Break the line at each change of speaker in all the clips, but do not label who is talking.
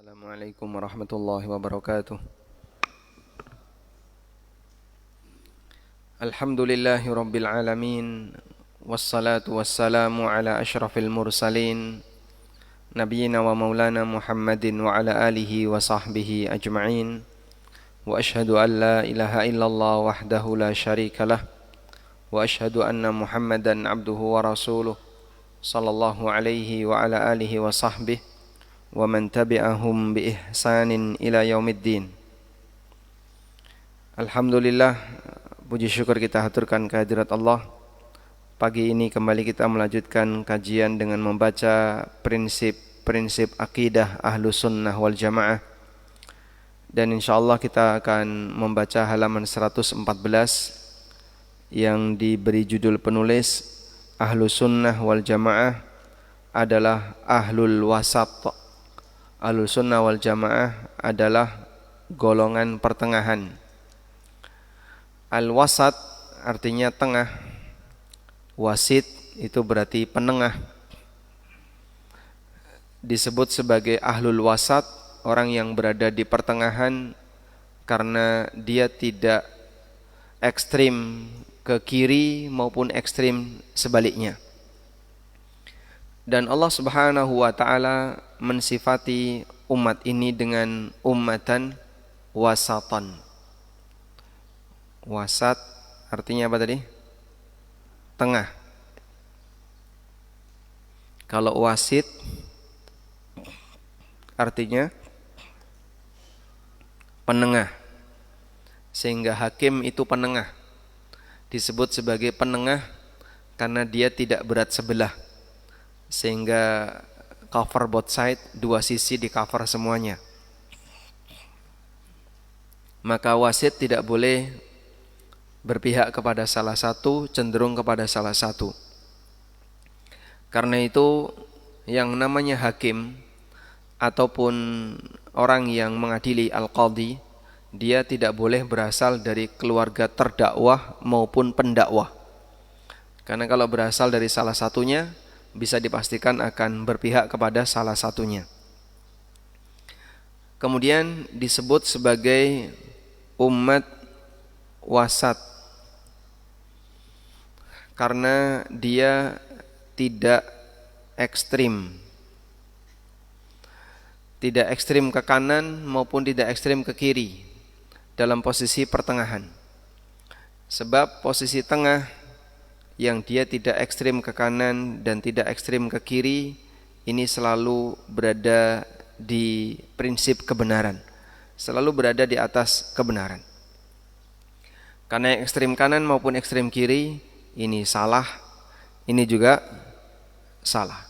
Assalamualaikum warahmatullahi wabarakatuh. Alhamdulillahi rabbil alamin. Wassalatu wassalamu ala ashrafil mursalin Nabiyyina wa maulana Muhammadin wa ala alihi wa sahbihi ajma'in. Wa ashhadu an la ilaha illallah wahdahu la syarika lah. Wa ashhadu anna Muhammadan abduhu wa rasuluh sallallahu alaihi wa ala alihi wa sahbihi wa man tabi'ahum bi ihsanin ila yaumiddin. Alhamdulillah, puji syukur kita haturkan kehadirat Allah. Pagi ini kembali kita melanjutkan kajian dengan membaca prinsip-prinsip akidah Ahlus Sunnah wal Jamaah. Dan insyaallah kita akan membaca halaman 114 yang diberi judul penulis Ahlus Sunnah wal Jamaah adalah Ahlul Wasat. Ahlus Sunnah wal Jamaah adalah golongan pertengahan. Al-Wasat artinya tengah. Wasit itu berarti penengah. Disebut sebagai Ahlul Wasat, orang yang berada di pertengahan karena dia tidak ekstrim ke kiri maupun ekstrim sebaliknya. Dan Allah Subhanahu wa taala mensifati umat ini dengan ummatan wasatan. Wasat artinya apa tadi? Tengah. Kalau wasit artinya penengah. Sehingga hakim itu penengah. Disebut sebagai penengah karena dia tidak berat sebelah. Sehingga cover both side, dua sisi di cover semuanya. Maka wasit tidak boleh berpihak kepada salah satu, cenderung kepada salah satu. Karena itu yang namanya hakim ataupun orang yang mengadili al-qadhi, dia tidak boleh berasal dari keluarga terdakwah maupun pendakwah. Karena kalau berasal dari salah satunya, bisa dipastikan akan berpihak kepada salah satunya. Kemudian disebut sebagai umat wasat karena dia tidak ekstrim. Tidak ekstrim ke kanan maupun tidak ekstrim ke kiri, dalam posisi pertengahan. Sebab posisi tengah yang dia tidak ekstrim ke kanan dan tidak ekstrim ke kiri, ini selalu berada di prinsip kebenaran, selalu berada di atas kebenaran. Karena yang ekstrim kanan maupun ekstrim kiri ini salah, ini juga salah.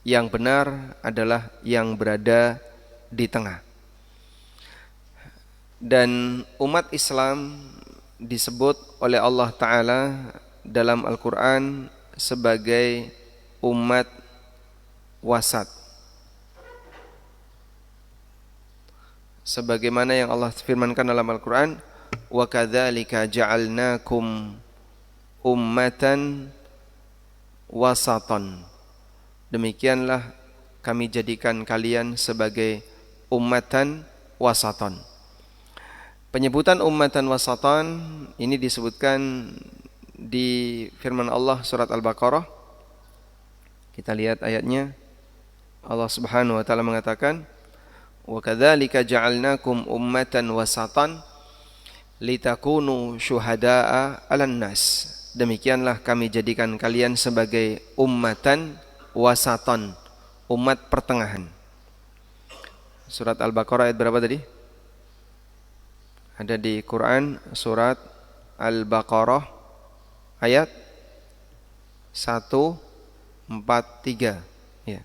Yang benar adalah yang berada di tengah. Dan umat Islam disebut oleh Allah Ta'ala dalam Al-Quran sebagai umat wasat. Sebagaimana yang Allah firmankan dalam Al-Quran, wa kadzalika ja'alnakum ummatan wasatan. Demikianlah kami jadikan kalian sebagai ummatan wasatan. Penyebutan ummatan wasatan ini disebutkan di firman Allah surat Al-Baqarah. Kita lihat ayatnya. Allah Subhanahu wa taala mengatakan, wa kadzalika ja'alnakum ummatan wasatan litakunu syuhada'a 'alan nas. Demikianlah kami jadikan kalian sebagai ummatan wasatan, umat pertengahan. Surat Al-Baqarah ayat berapa tadi? Ada di Quran surat Al-Baqarah ayat 143. Ya.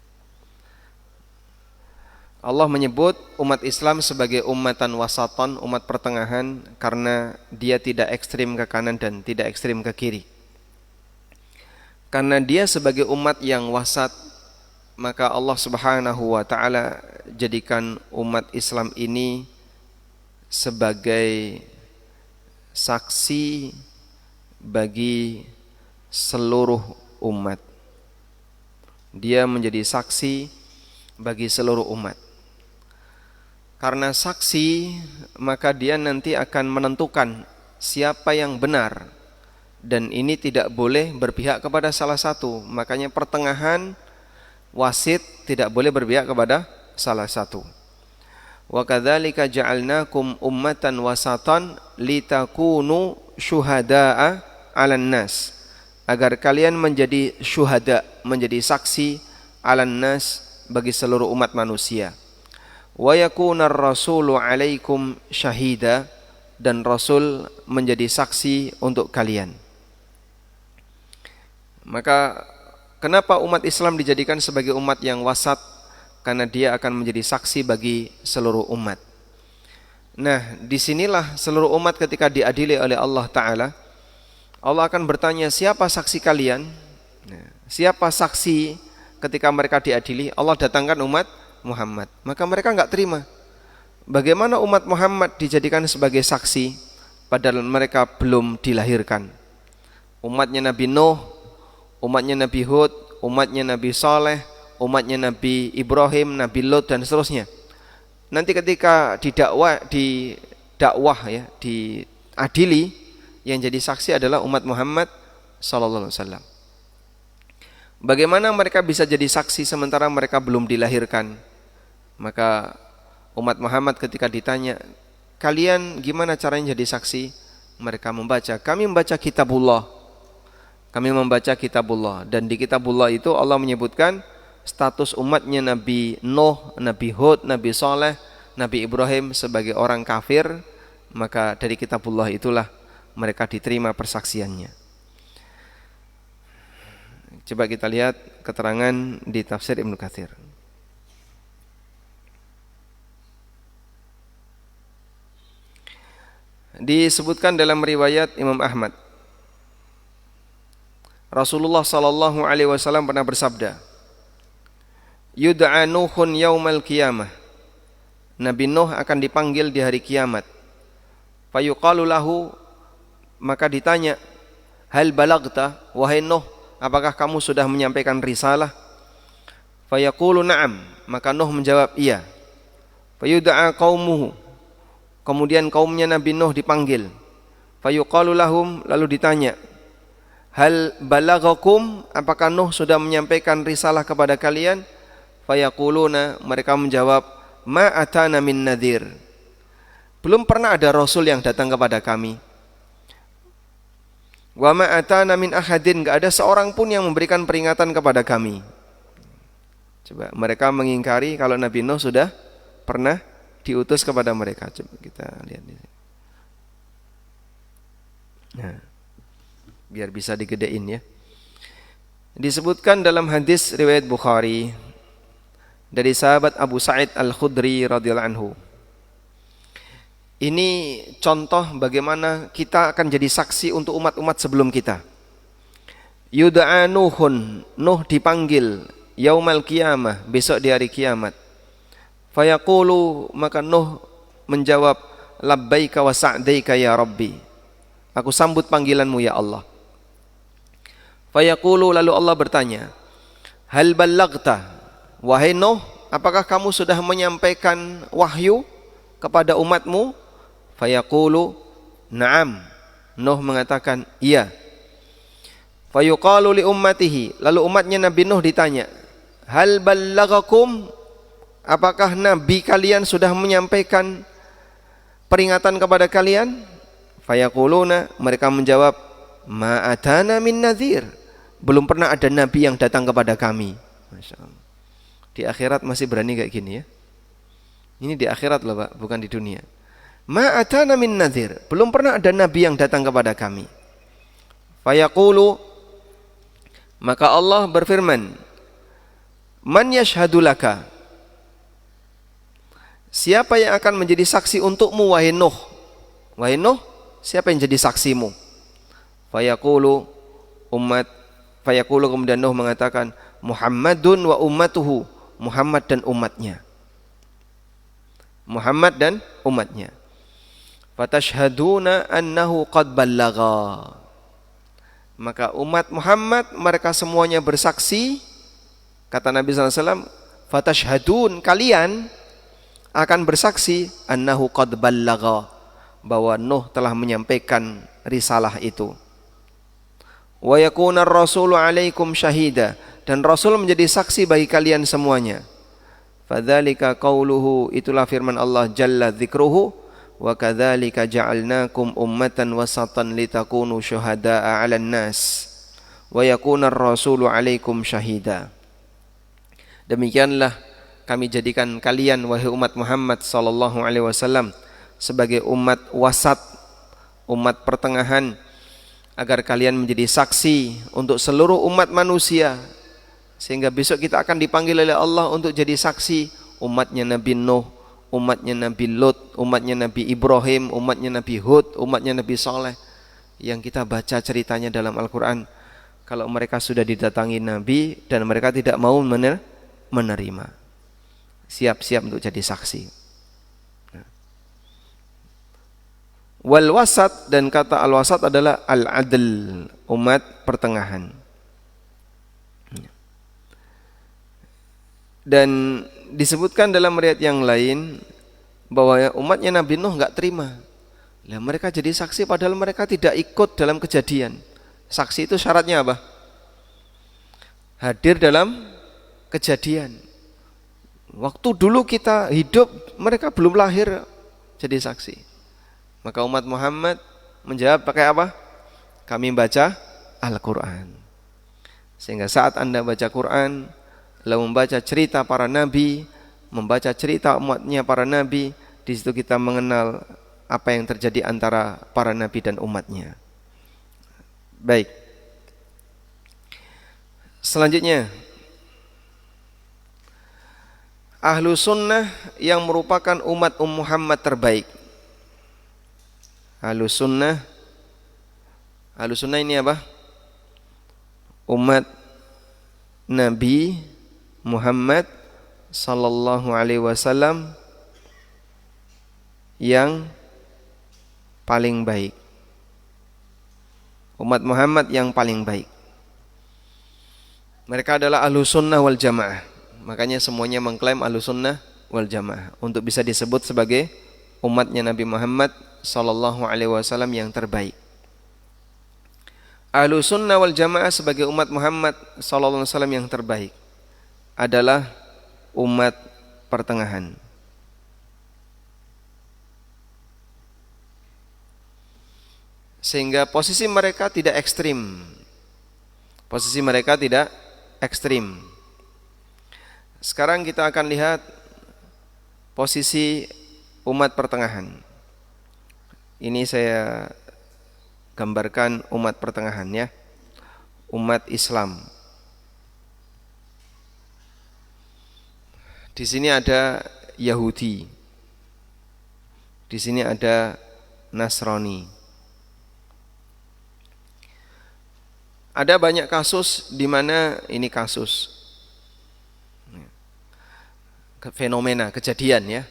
Allah menyebut umat Islam sebagai ummatan wasatan, umat pertengahan, karena dia tidak ekstrim ke kanan dan tidak ekstrim ke kiri. Karena dia sebagai umat yang wasat, maka Allah Subhanahu wa taala jadikan umat Islam ini sebagai saksi bagi seluruh umat. Dia menjadi saksi bagi seluruh umat. Karena saksi, maka dia nanti akan menentukan siapa yang benar. Dan ini tidak boleh berpihak kepada salah satu. Makanya pertengahan, wasit tidak boleh berpihak kepada salah satu. Wa kadzalika ja'alnakum ummatan wasatan litakunu syuhada'a 'alan nas. Agar kalian menjadi syuhada, menjadi saksi 'alan nas, bagi seluruh umat manusia. Wa yakunar rasulu 'alaikum syahida, dan Rasul menjadi saksi untuk kalian. Maka kenapa umat Islam dijadikan sebagai umat yang wasat? Karena dia akan menjadi saksi bagi seluruh umat. Nah, disinilah seluruh umat ketika diadili oleh Allah Ta'ala, Allah akan bertanya, siapa saksi kalian? Nah, siapa saksi ketika mereka diadili? Allah datangkan umat Muhammad. Maka mereka enggak terima. Bagaimana umat Muhammad dijadikan sebagai saksi padahal mereka belum dilahirkan? Umatnya Nabi Nuh, umatnya Nabi Hud, umatnya Nabi Saleh, umatnya Nabi Ibrahim, Nabi Lot, dan seterusnya. Nanti ketika didakwah ya, diadili, yang jadi saksi adalah umat Muhammad sallallahu alaihi wasallam. Bagaimana mereka bisa jadi saksi sementara mereka belum dilahirkan? Maka umat Muhammad ketika ditanya, kalian gimana caranya jadi saksi? Mereka membaca, kami membaca kitabullah. Kami membaca kitabullah, dan di kitabullah itu Allah menyebutkan status umatnya Nabi Nuh, Nabi Hud, Nabi Saleh, Nabi Ibrahim sebagai orang kafir. Maka dari kitabullah itulah mereka diterima persaksiannya. Coba kita lihat keterangan di tafsir Ibnu Katsir. Disebutkan dalam riwayat Imam Ahmad, Rasulullah sallallahu alaihi wasallam pernah bersabda, Yud'a Nuhun yaumal qiyamah. Nabi Nuh akan dipanggil di hari kiamat. Fayuqalu lahu, maka ditanya, hal balagta, wahai Nuh, apakah kamu sudah menyampaikan risalah? Fayaqulu na'am, maka Nuh menjawab iya. Fayud'a qaumuhu, kemudian kaumnya Nabi Nuh dipanggil. Fayuqalu lahum, lalu ditanya, hal balagakum, apakah Nuh sudah menyampaikan risalah kepada kalian? Fayaquluna, mereka menjawab, ma atana min nadhir, belum pernah ada rasul yang datang kepada kami. Wa ma atana min ahadin, enggak ada seorang pun yang memberikan peringatan kepada kami. Coba mereka mengingkari kalau Nabi Nuh sudah pernah diutus kepada mereka. Coba kita lihat di sini. Nah, biar bisa digedein ya. Disebutkan dalam hadis riwayat Bukhari dari sahabat Abu Sa'id Al-Khudri radhiyallahu anhu. Ini contoh bagaimana kita akan jadi saksi untuk umat-umat sebelum kita. Yud'a Nuhun, Nuh dipanggil yaumal qiyamah, besok di hari kiamat. Fayaqulu, maka Nuh menjawab, labbaika wa sa'daika ya Rabbi, aku sambut panggilanmu ya Allah. Fayaqulu, lalu Allah bertanya, hal ballagta, wahai Nuh, apakah kamu sudah menyampaikan wahyu kepada umatmu? Fayaqulu, na'am, Nuh mengatakan iya. Fayuqalu li ummatihi, lalu umatnya Nabi Nuh ditanya, hal ballagakum, apakah nabi kalian sudah menyampaikan peringatan kepada kalian? Fayaquluna, mereka menjawab, ma atana min nadhir, belum pernah ada nabi yang datang kepada kami. Masya Allah. Di akhirat masih berani kayak gini ya. Ini di akhirat loh Pak, bukan di dunia. Ma atana min nadhir, belum pernah ada nabi yang datang kepada kami. Fayaqulu, maka Allah berfirman, man yashhadu laka, siapa yang akan menjadi saksi untukmu wahai Nuh? Wahai Nuh, siapa yang jadi saksimu? Fayaqulu, kemudian Nuh mengatakan, Muhammadun wa ummatuhu, Muhammad dan umatnya. Muhammad dan umatnya. Fatashhaduna annahu qad ballagha, maka umat Muhammad mereka semuanya bersaksi, kata Nabi SAW, fatashhadun, kalian akan bersaksi annahu qad ballagha, bahwa Nuh telah menyampaikan risalah itu. Wa yakuna ar-rasulu 'alaikum syahida, dan Rasul menjadi saksi bagi kalian semuanya. Fadzalika qauluhu, itulah firman Allah jalla dzikruhu, wa kadzalika ja'alnakum ummatan wasatan litakunu syuhada'a 'alan nas wa yakuna ar-rasulu 'alaikum syahida. Demikianlah kami jadikan kalian wahai umat Muhammad sallallahu alaihi wasallam sebagai umat wasat, umat pertengahan, agar kalian menjadi saksi untuk seluruh umat manusia, sehingga besok kita akan dipanggil oleh Allah untuk jadi saksi umatnya Nabi Nuh, umatnya Nabi Lut, umatnya Nabi Ibrahim, umatnya Nabi Hud, umatnya Nabi Saleh, yang kita baca ceritanya dalam Al-Quran. Kalau mereka sudah didatangi Nabi dan mereka tidak mau menerima, siap-siap untuk jadi saksi. Wal wasat, dan kata al wasat adalah al adl, umat pertengahan. Dan disebutkan dalam riwayat yang lain bahwa umatnya Nabi Nuh enggak terima. Lah mereka jadi saksi padahal mereka tidak ikut dalam kejadian. Saksi itu syaratnya apa? Hadir dalam kejadian. Waktu dulu kita hidup, mereka belum lahir jadi saksi. Maka umat Muhammad menjawab pakai apa? Kami baca Al-Quran. Sehingga saat Anda baca Quran, lalu membaca cerita para nabi, membaca cerita umatnya para nabi, di situ kita mengenal apa yang terjadi antara para nabi dan umatnya. Baik. Selanjutnya, Ahlu Sunnah yang merupakan umat Muhammad terbaik. Ahlu Sunnah ini apa? Umat Nabi Muhammad sallallahu alaihi wasallam yang paling baik. Umat Muhammad yang paling baik. Mereka adalah Ahlu Sunnah wal Jamaah. Makanya semuanya mengklaim Ahlu Sunnah wal Jamaah untuk bisa disebut sebagai umatnya Nabi Muhammad sallallahu alaihi wasallam yang terbaik. Ahlu Sunnah wal Jamaah sebagai umat Muhammad sallallahu alaihi wasallam yang terbaik adalah umat pertengahan. Sehingga posisi mereka tidak ekstrim. Posisi mereka tidak ekstrim. Sekarang kita akan lihat posisi umat pertengahan. Ini saya gambarkan umat pertengahan ya. Umat Islam. Di sini ada Yahudi. Di sini ada Nasrani. Ada banyak kasus di mana ini kasus fenomena, kejadian ya.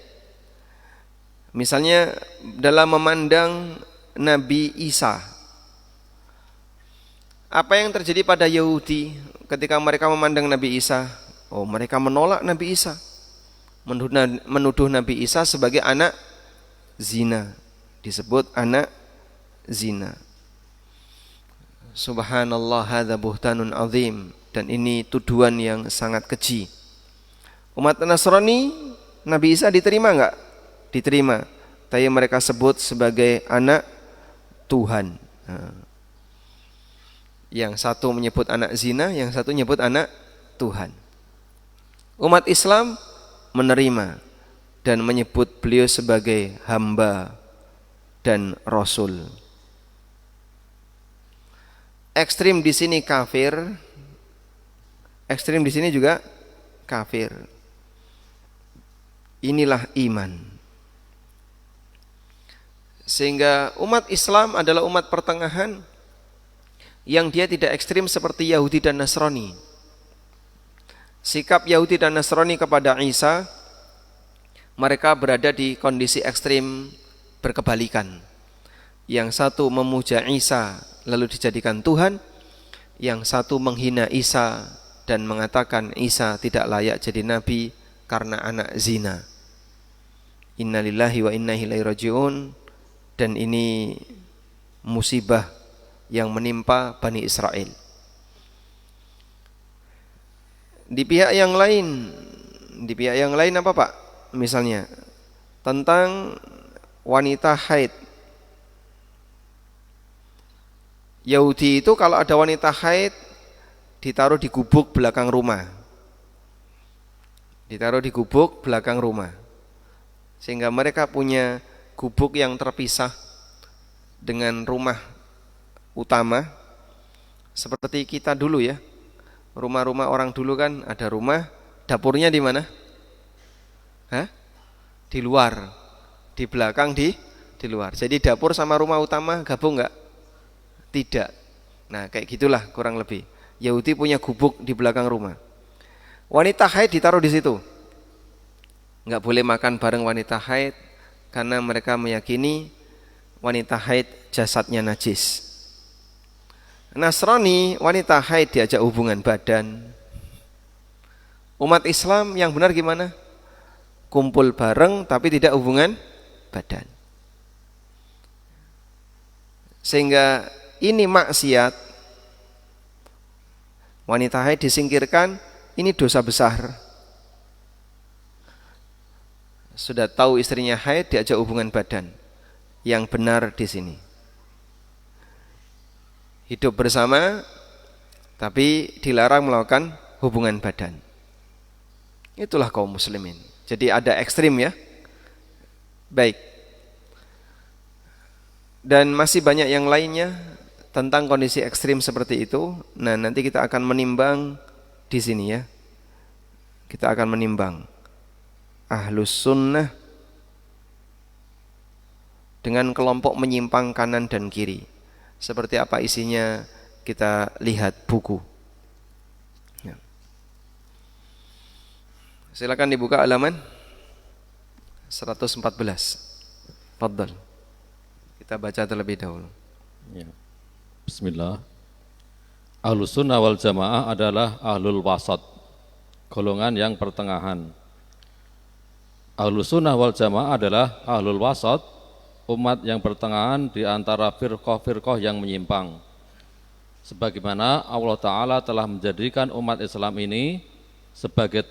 Misalnya dalam memandang Nabi Isa, apa yang terjadi pada Yahudi ketika mereka memandang Nabi Isa? Oh, mereka menolak Nabi Isa, menuduh Nabi Isa sebagai anak zina, disebut anak zina. Subhanallah, hadza buhtanun azim, dan ini tuduhan yang sangat keji. Umat Nasrani, Nabi Isa diterima enggak? Diterima, tapi mereka sebut sebagai anak Tuhan. Yang satu menyebut anak zina, yang satu menyebut anak Tuhan. Umat Islam menerima dan menyebut beliau sebagai hamba dan rasul. Ekstrim di sini kafir, ekstrim di sini juga kafir. Inilah iman. Sehingga umat Islam adalah umat pertengahan yang dia tidak ekstrim seperti Yahudi dan Nasrani. Sikap Yahudi dan Nasrani kepada Isa, mereka berada di kondisi ekstrim berkebalikan. Yang satu memuja Isa lalu dijadikan Tuhan, yang satu menghina Isa dan mengatakan Isa tidak layak jadi nabi karena anak zina. innalillahi wa inna ilaihi raji'un, dan ini musibah yang menimpa Bani Israel. Di pihak yang lain apa Pak? Misalnya tentang wanita haid. Yahudi itu kalau ada wanita haid ditaruh di gubuk belakang rumah. Sehingga mereka punya gubuk yang terpisah dengan rumah utama. Seperti kita dulu ya. Rumah-rumah orang dulu kan ada rumah, dapurnya di mana? Di luar. Di belakang di luar. Jadi dapur sama rumah utama gabung enggak? Tidak. Nah, kayak gitulah kurang lebih. Yahudi punya gubuk di belakang rumah. Wanita haid ditaruh di situ. Enggak boleh makan bareng wanita haid karena mereka meyakini wanita haid jasadnya najis. Nasrani, wanita haid diajak hubungan badan. Umat Islam yang benar gimana? Kumpul bareng tapi tidak hubungan badan. Sehingga ini maksiat. Wanita haid disingkirkan, ini dosa besar. Sudah tahu istrinya haid diajak hubungan badan. Yang benar di sini. Hidup bersama tapi dilarang melakukan hubungan badan. Itulah kaum muslimin. Jadi ada ekstrim ya. Baik. Dan masih banyak yang lainnya tentang kondisi ekstrim seperti itu. Nah, nanti kita akan menimbang di sini ya. Kita akan menimbang Ahlus Sunnah dengan kelompok menyimpang kanan dan kiri. Seperti apa isinya kita lihat buku. Ya. Silakan dibuka halaman 114. Fadhal. Kita baca terlebih dahulu.
Ya. Bismillah. Ahlus Sunnah wal Jamaah adalah ahlul wasat, golongan yang pertengahan. Ahlus Sunnah wal Jamaah adalah ahlul wasat, umat yang pertengahan di antara firqah-firqah yang menyimpang. Sebagaimana Allah Ta'ala telah menjadikan umat Islam ini sebagai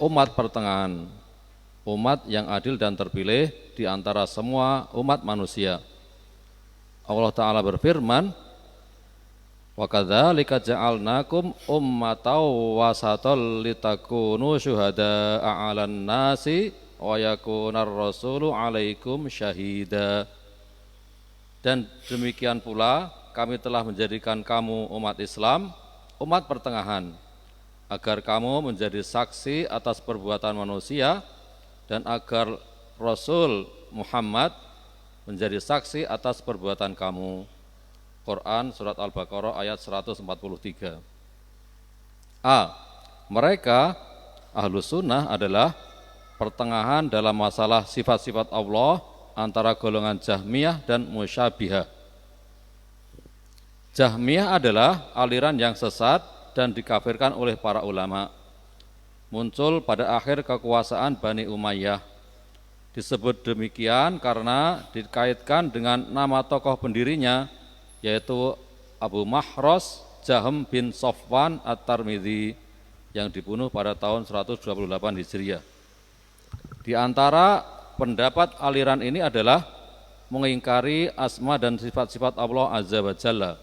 umat pertengahan, umat yang adil dan terpilih di antara semua umat manusia. Allah Ta'ala berfirman, wa kadzalika ja'alnakum ummatan wasatan litakunu syuhada'a 'alan nasi wa yakunar rasulu 'alaikum syahida. Dan demikian pula kami telah menjadikan kamu umat Islam, umat pertengahan, agar kamu menjadi saksi atas perbuatan manusia dan agar Rasul Muhammad menjadi saksi atas perbuatan kamu. Quran surat Al-Baqarah ayat 143. A. Mereka Ahlus Sunnah adalah pertengahan dalam masalah sifat-sifat Allah antara golongan Jahmiyah dan Musyabihah. Jahmiyah adalah aliran yang sesat dan dikafirkan oleh para ulama. Muncul pada akhir kekuasaan Bani Umayyah. Disebut demikian karena dikaitkan dengan nama tokoh pendirinya, yaitu Abu Mahros Jahm bin Safwan At-Tirmidzi yang dibunuh pada tahun 128 Hijriah. Di antara pendapat aliran ini adalah mengingkari asma dan sifat-sifat Allah Azza wa Jalla.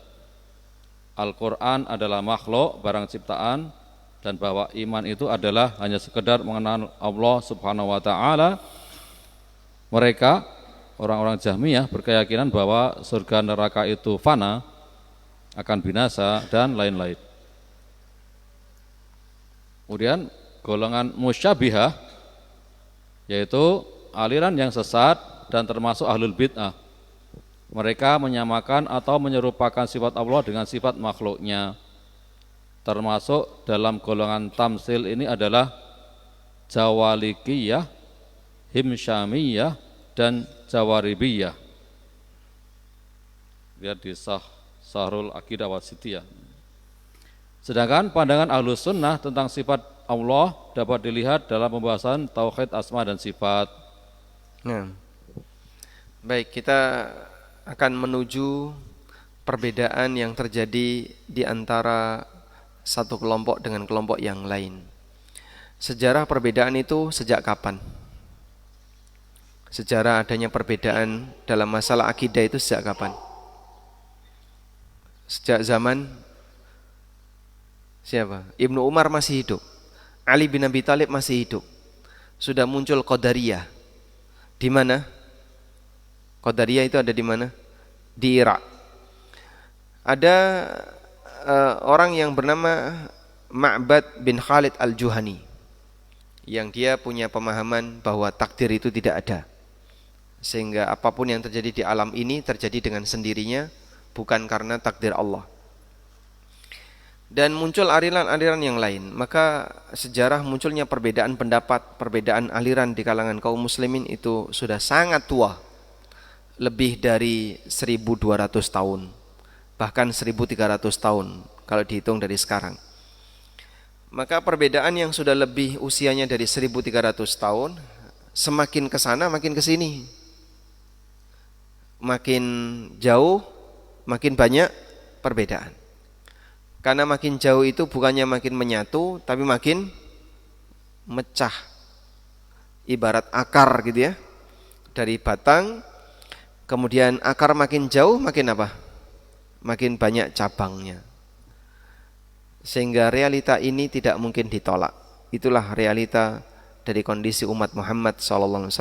Al-Quran adalah makhluk, barang ciptaan, dan bahwa iman itu adalah hanya sekedar mengenal Allah Subhanahu wa Ta'ala. Mereka, orang-orang Jahmiyah, berkeyakinan bahwa surga neraka itu fana, akan binasa, dan lain-lain. Kemudian golongan Musyabihah, yaitu aliran yang sesat dan termasuk ahlul bid'ah. Mereka menyamakan atau menyerupakan sifat Allah dengan sifat makhluknya. Termasuk dalam golongan tamsil ini adalah Jawalikiyah, Himsyamiyah, dan Jawaribiyah. Lihat di Sahrul Aqidah Wasitiyah. Sedangkan pandangan Ahlus Sunnah tentang sifat Allah dapat dilihat dalam pembahasan tauhid asma dan sifat.
Nah, baik, kita akan menuju perbedaan yang terjadi di antara satu kelompok dengan kelompok yang lain. Sejarah perbedaan itu sejak kapan? Sejarah adanya perbedaan dalam masalah akidah itu sejak kapan? Sejak zaman siapa? Ibnu Umar masih hidup, Ali bin Abi Thalib masih hidup. Sudah muncul Qadariyah. Di mana? Qadariyah itu ada di mana? Di Irak. Ada orang yang bernama Ma'bad bin Khalid al-Juhani, yang dia punya pemahaman bahwa takdir itu tidak ada, sehingga apapun yang terjadi di alam ini terjadi dengan sendirinya, bukan karena takdir Allah. Dan muncul aliran-aliran yang lain. Maka sejarah munculnya perbedaan pendapat, perbedaan aliran di kalangan kaum muslimin itu sudah sangat tua, lebih dari 1200 tahun, bahkan 1300 tahun kalau dihitung dari sekarang. Maka perbedaan yang sudah lebih usianya dari 1300 tahun, semakin ke sana makin ke sini. Makin jauh, makin banyak perbedaan. Karena makin jauh itu bukannya makin menyatu, tapi makin mecah. Ibarat akar gitu ya. Dari batang, kemudian akar makin jauh, makin apa? Makin banyak cabangnya. Sehingga realita ini tidak mungkin ditolak. Itulah realita dari kondisi umat Muhammad SAW,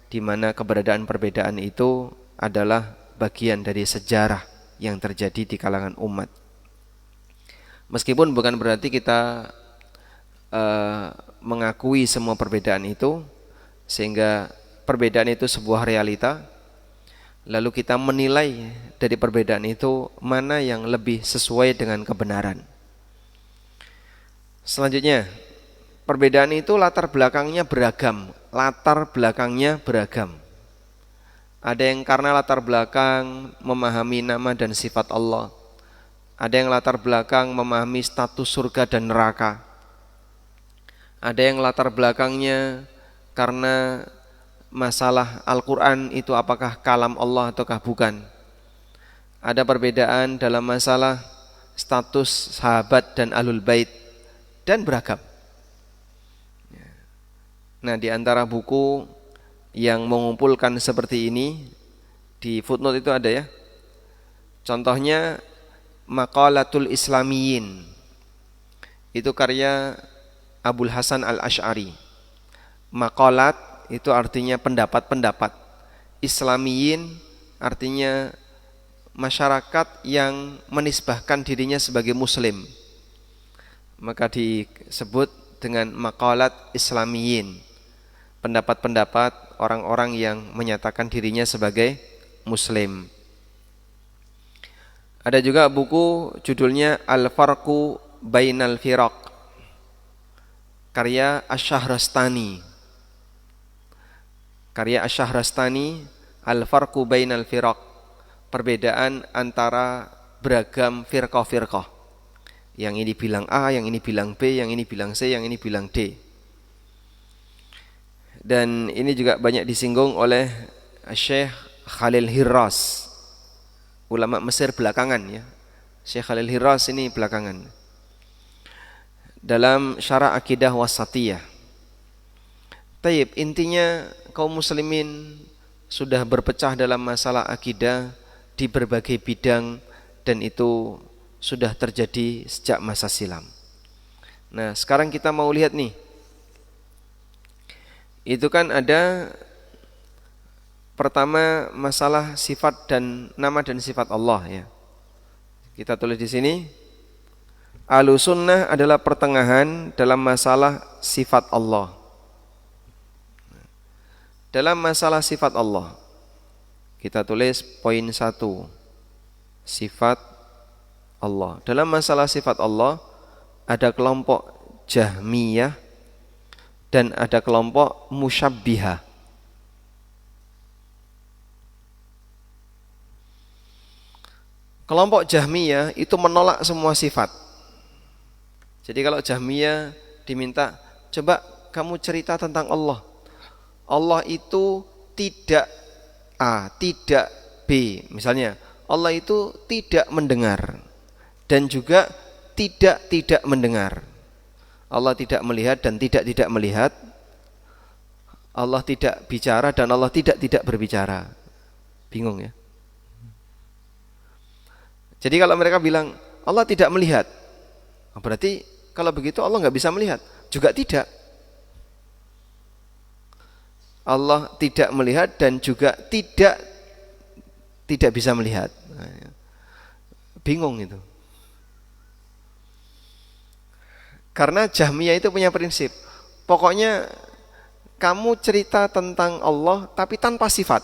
di mana keberadaan perbedaan itu adalah bagian dari sejarah yang terjadi di kalangan umat. Meskipun bukan berarti kita mengakui semua perbedaan itu, sehingga perbedaan itu sebuah realita, lalu kita menilai dari perbedaan itu mana yang lebih sesuai dengan kebenaran. Selanjutnya, perbedaan itu latar belakangnya beragam. Ada yang karena latar belakang memahami nama dan sifat Allah. Ada yang latar belakang memahami status surga dan neraka. Ada yang latar belakangnya karena masalah Al-Quran itu apakah kalam Allah ataukah bukan. Ada perbedaan dalam masalah status sahabat dan ahlul bait, dan beragam. Nah, di antara buku yang mengumpulkan seperti ini, di footnote itu ada ya. Contohnya Maqalatul Islamiyin. Itu karya Abul Hasan Al-Asy'ari. Maqalat itu artinya pendapat-pendapat. Islamiyin artinya masyarakat yang menisbahkan dirinya sebagai muslim. Maka disebut dengan maqalat Islamiyin. Pendapat-pendapat orang-orang yang menyatakan dirinya sebagai muslim. Ada juga buku judulnya Al-Farqu Bainal Firaq, karya Asy-Syahrastani. Al-Farqu Bainal Firaq, perbedaan antara beragam firqah-firqah. Yang ini bilang A, yang ini bilang B, yang ini bilang C, yang ini bilang D. Dan ini juga banyak disinggung oleh Syekh Khalil Hirras, ulama Mesir belakangan ya. Syekh Khalil Hirras ini belakangan. Dalam Syarah Aqidah Wasatiyah. Taib, intinya kaum muslimin sudah berpecah dalam masalah akidah di berbagai bidang, dan itu sudah terjadi sejak masa silam. Nah, sekarang kita mau lihat nih. Itu kan ada pertama masalah sifat dan nama dan sifat Allah ya. Kita tulis di sini, Ahlussunnah adalah pertengahan dalam masalah sifat Allah. Dalam masalah sifat Allah, kita tulis poin 1, sifat Allah. Dalam masalah sifat Allah ada kelompok Jahmiyah dan ada kelompok Musyabbihah. Kelompok Jahmiyah itu menolak semua sifat. Jadi kalau Jahmiyah diminta, coba kamu cerita tentang Allah. Allah itu tidak A, tidak B. Misalnya, Allah itu tidak mendengar dan juga tidak mendengar. Allah tidak melihat dan tidak melihat. Allah tidak bicara dan Allah tidak berbicara. Bingung ya? Jadi kalau mereka bilang Allah tidak melihat, berarti kalau begitu Allah nggak bisa melihat. Juga tidak. Allah tidak melihat dan juga tidak bisa melihat. Bingung itu. Karena Jahmiyah itu punya prinsip, pokoknya kamu cerita tentang Allah tapi tanpa sifat.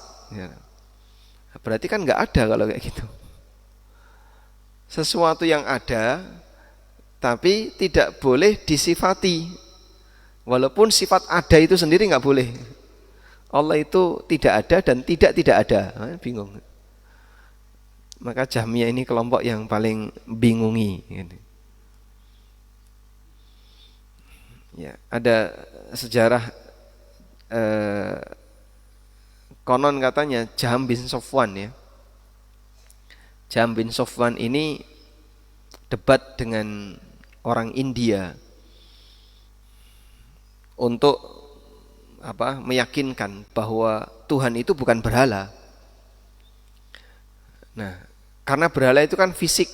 Berarti kan nggak ada kalau kayak gitu. Sesuatu yang ada tapi tidak boleh disifati. Walaupun sifat ada itu sendiri nggak boleh. Allah itu tidak ada dan tidak ada. Bingung. Maka Jahmiyah ini kelompok yang paling bingungi. Ya, ada sejarah konon katanya Jahm bin Safwan ya. Jahm bin Safwan ini debat dengan orang India untuk meyakinkan bahwa Tuhan itu bukan berhala. Nah, karena berhala itu kan fisik.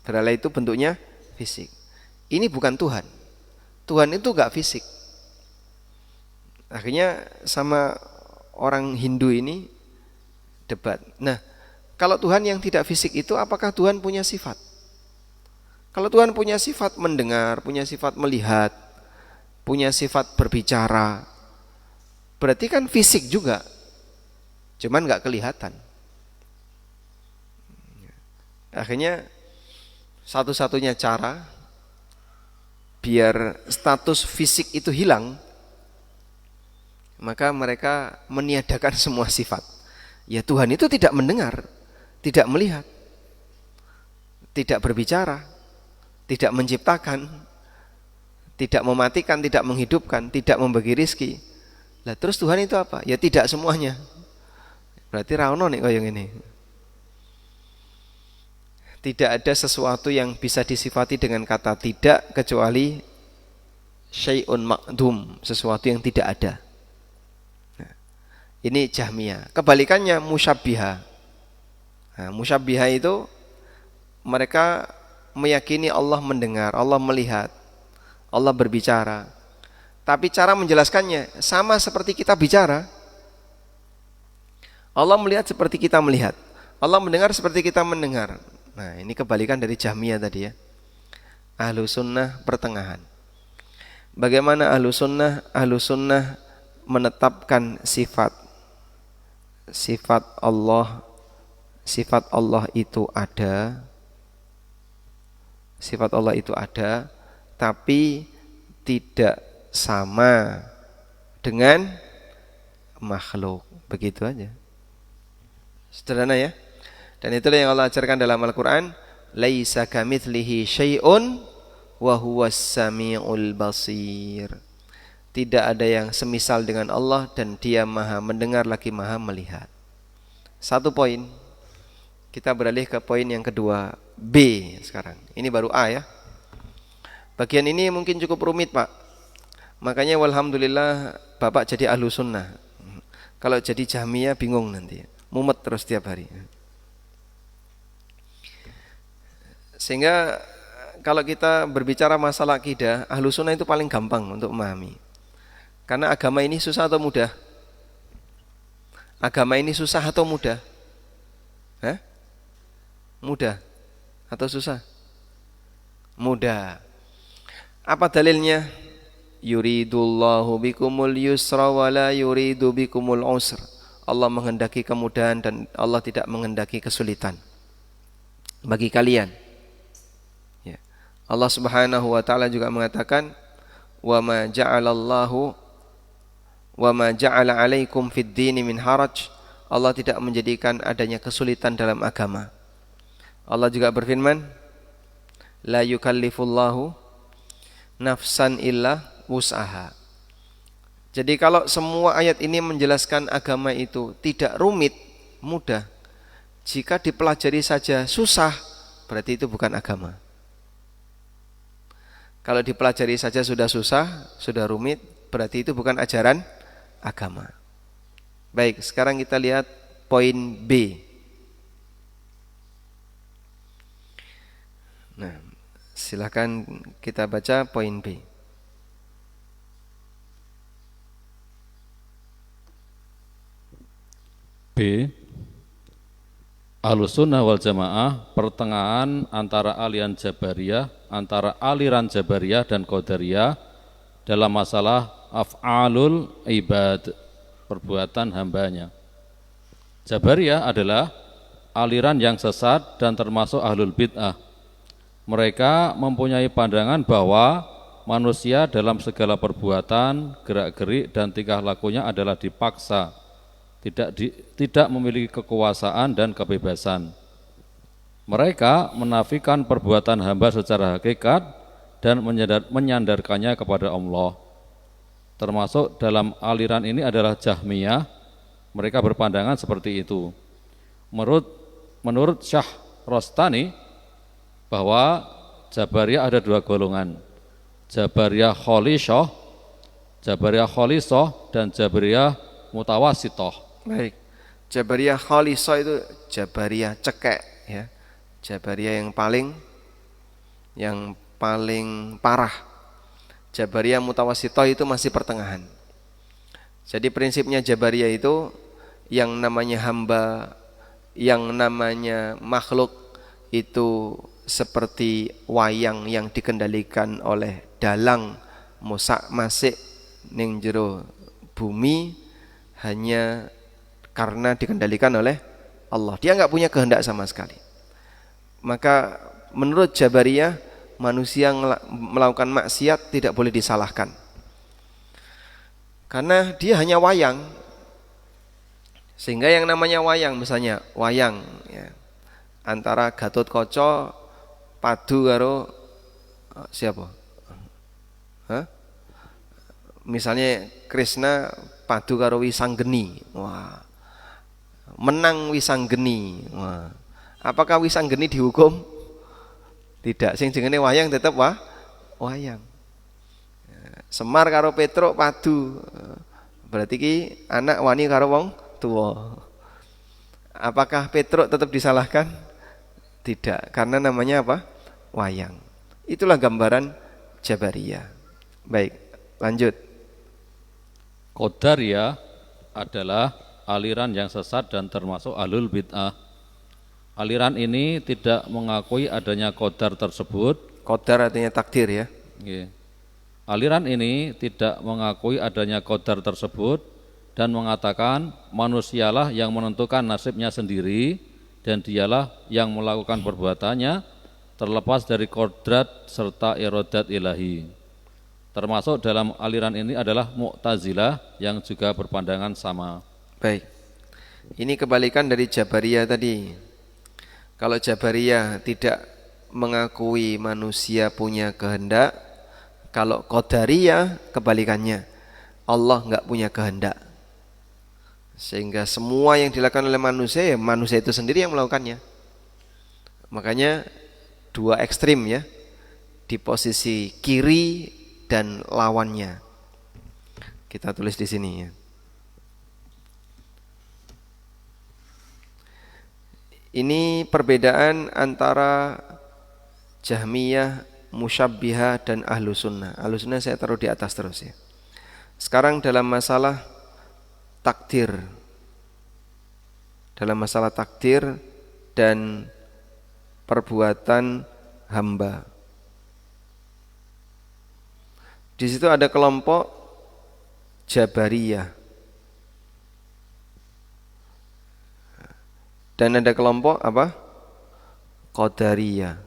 Berhala itu bentuknya fisik. Ini bukan Tuhan. Tuhan itu enggak fisik. Akhirnya sama orang Hindu ini debat. Nah, kalau Tuhan yang tidak fisik itu apakah Tuhan punya sifat? Kalau Tuhan punya sifat mendengar, punya sifat melihat, punya sifat berbicara, berarti kan fisik juga. Cuman enggak kelihatan. Akhirnya satu-satunya cara biar status fisik itu hilang, maka mereka meniadakan semua sifat. Ya Tuhan itu tidak mendengar, tidak melihat, tidak berbicara, tidak menciptakan, tidak mematikan, tidak menghidupkan, tidak membagi rizki. Lah terus Tuhan itu apa? Ya tidak semuanya. Berarti raono nih koyo ngene. Tidak ada sesuatu yang bisa disifati dengan kata tidak kecuali syai'un ma'dum, sesuatu yang tidak ada. Nah, ini Jahmiyah. Kebalikannya musyabbihah. Nah, musyabbihah itu mereka meyakini Allah mendengar, Allah melihat, Allah berbicara. Tapi cara menjelaskannya sama seperti kita bicara. Allah melihat seperti kita melihat. Allah mendengar seperti kita mendengar. Nah, ini kebalikan dari Jahmiyah tadi ya. Ahlu sunnah pertengahan. Bagaimana ahlu sunnah? Ahlu sunnah menetapkan sifat Allah. Sifat Allah itu ada. Sifat Allah itu ada, tapi tidak sama dengan makhluk. Begitu aja. Sederhana ya. Dan itulah yang Allah ajarkan dalam Al-Quran, laisa kamitslihi syai'un wa huwas samiul basir. Tidak ada yang semisal dengan Allah dan Dia Maha mendengar lagi Maha melihat. Satu poin. Kita beralih ke poin yang kedua, B sekarang. Ini baru A ya. Bagian ini mungkin cukup rumit, Pak. Makanya walhamdulillah Bapak jadi ahlu sunnah. Kalau jadi Jahmiyah bingung nanti. Mumet terus tiap hari. Sehingga kalau kita berbicara masalah akidah, ahlu sunnah itu paling gampang untuk memahami. Karena agama ini susah atau mudah? Agama ini susah atau mudah? Hah? Mudah atau susah? Mudah. Apa dalilnya? Yuridullahu bikumul yusra wa la yuridu bikumul usra. Allah menghendaki kemudahan dan Allah tidak menghendaki kesulitan bagi kalian. Allah Subhanahu wa taala juga mengatakan wa ma ja'ala 'alaikum fid dini min haraj. Allah tidak menjadikan adanya kesulitan dalam agama. Allah juga berfirman la yukallifullahu nafsan illa wus'aha. Jadi kalau semua ayat ini menjelaskan agama itu tidak rumit, mudah. Jika dipelajari saja susah, berarti itu bukan agama. Kalau dipelajari saja sudah susah, sudah rumit, berarti itu bukan ajaran agama. Baik, sekarang kita lihat poin B. Nah, silakan kita baca poin B.
B. Ahlussunnah wal Jamaah pertengahan antara aliran Jabariyah dan Qadariyah dalam masalah af'alul ibad, perbuatan hambanya. Jabariyah adalah aliran yang sesat dan termasuk ahlul bid'ah. Mereka mempunyai pandangan bahwa manusia dalam segala perbuatan, gerak-gerik dan tingkah lakunya adalah dipaksa, tidak memiliki kekuasaan dan kebebasan. Mereka menafikan perbuatan hamba secara hakikat dan menyandarkannya kepada Allah. Termasuk dalam aliran ini adalah Jahmiyah. Mereka berpandangan seperti itu. Menurut Syah Rostani bahwa Jabariyah ada dua golongan, Jabariyah Khalisah dan Jabariyah Mutawasitoh.
Baik, Jabariyah Khalisah itu Jabariyah cekek, ya. Jabariyah yang paling parah. Jabariyah Mutawasitoh itu masih pertengahan. Jadi prinsipnya Jabariyah itu yang namanya hamba, yang namanya makhluk itu seperti wayang yang dikendalikan oleh dalang musak masik ning jero bumi hanya karena dikendalikan oleh Allah. Dia enggak punya kehendak sama sekali. Maka menurut Jabariyah, manusia melakukan maksiat tidak boleh disalahkan. Karena dia hanya wayang. Sehingga yang namanya wayang, misalnya wayang, ya, antara Gatotkaca padu karo siapa? Misalnya Krishna padu karo Wisanggeni. Wah. Menang Wisanggeni. Wah. Apakah Wisanggeni dihukum? Tidak. Sing jenenge wayang tetap wayang. Semar karo Petruk padu. Berarti ki anak wani karo wong tua. Apakah Petruk tetap disalahkan? Tidak, karena namanya apa? Wayang. Itulah gambaran Jabariyah. Baik, lanjut.
Qadariyah adalah aliran yang sesat dan termasuk ahlul bid'ah. Aliran ini tidak mengakui adanya qadar tersebut.
Qadar artinya takdir, ya.
Aliran ini tidak mengakui adanya qadar tersebut dan mengatakan manusialah yang menentukan nasibnya sendiri dan dialah yang melakukan perbuatannya terlepas dari kodrat serta iradat ilahi. Termasuk dalam aliran ini adalah Mu'tazilah yang juga berpandangan sama.
Baik. Ini kebalikan dari Jabariyah tadi. Kalau Jabariyah tidak mengakui manusia punya kehendak, kalau Qadariyah kebalikannya. Allah enggak punya kehendak. Sehingga semua yang dilakukan oleh manusia, ya manusia itu sendiri yang melakukannya. Makanya dua ekstrim, ya, di posisi kiri dan lawannya. Kita tulis di sini, ya. Ini perbedaan antara Jahmiyah, Musyabbihah dan Ahlussunnah. Ahlussunnah saya taruh di atas terus, ya. Sekarang dalam masalah takdir. Dalam masalah takdir dan perbuatan hamba. Di situ ada kelompok Jabariyah dan ada kelompok apa? Qadariyah.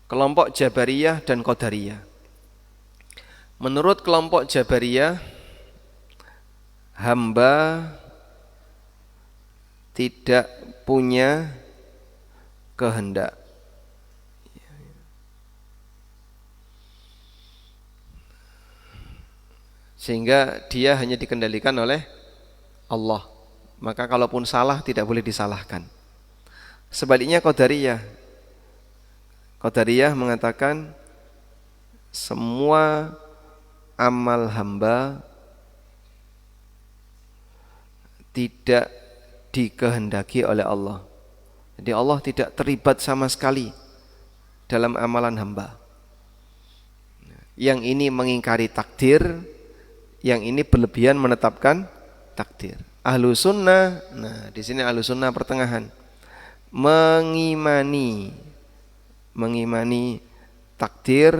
Kelompok Jabariyah dan Qadariyah. Menurut kelompok Jabariyah, hamba tidak punya kehendak. sehingga dia hanya dikendalikan oleh Allah. Maka kalaupun salah tidak boleh disalahkan. Sebaliknya Qadariyah. Qadariyah mengatakan semua amal hamba tidak dikehendaki oleh Allah. Jadi Allah tidak terlibat sama sekali dalam amalan hamba. Yang ini mengingkari takdir, yang ini berlebihan menetapkan takdir. Ahlu sunnah, nah di sini ahlu sunnah pertengahan, mengimani takdir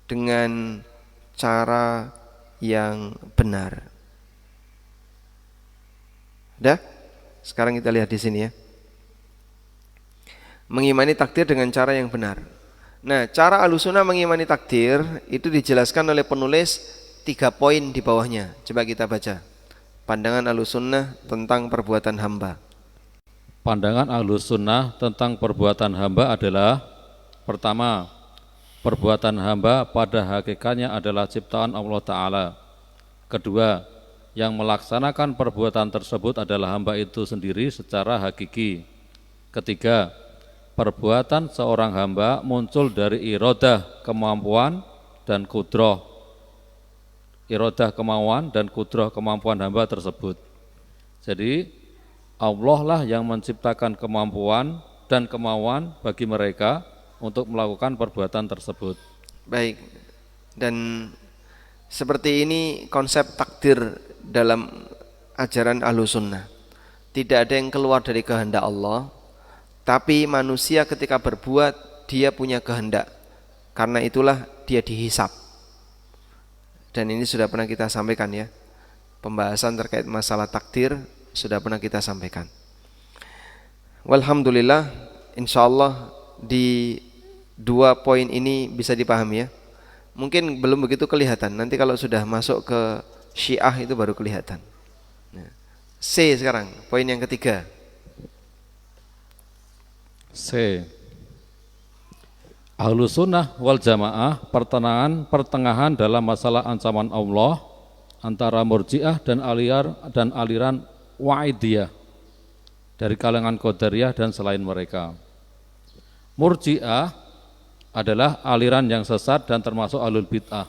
dengan cara yang benar. Udah? Sekarang kita lihat di sini ya. Mengimani takdir dengan cara yang benar. Nah, cara Ahlussunnah mengimani takdir itu dijelaskan oleh penulis 3 poin di bawahnya. Coba kita baca. Pandangan Ahlussunnah tentang perbuatan hamba.
Pandangan Ahlussunnah tentang perbuatan hamba adalah: pertama, perbuatan hamba pada hakikatnya adalah ciptaan Allah Ta'ala. Kedua, yang melaksanakan perbuatan tersebut adalah hamba itu sendiri secara hakiki. Ketiga, perbuatan seorang hamba muncul dari iradah kemampuan dan kudroh. Iradah kemauan dan kudroh kemampuan hamba tersebut. Jadi Allah lah yang menciptakan kemampuan dan kemauan bagi mereka untuk melakukan perbuatan tersebut.
Baik. Dan seperti ini konsep takdir dalam ajaran Ahlussunnah. Tidak ada yang keluar dari kehendak Allah, tapi manusia ketika berbuat dia punya kehendak. Karena itulah dia dihisab. Dan ini sudah pernah kita sampaikan ya. Pembahasan terkait masalah takdir sudah pernah kita sampaikan. Walhamdulillah, insyaallah di 2 poin ini bisa dipahami ya. Mungkin belum begitu kelihatan. Nanti kalau sudah masuk ke Syiah itu baru kelihatan. C sekarang, poin yang ketiga.
C. Ahlussunnah wal Jamaah pertengahan dalam masalah ancaman Allah antara Murji'ah dan aliran Wa'idiyah dari kalangan Qadariyah dan selain mereka. Murji'ah adalah aliran yang sesat dan termasuk ahlul bid'ah.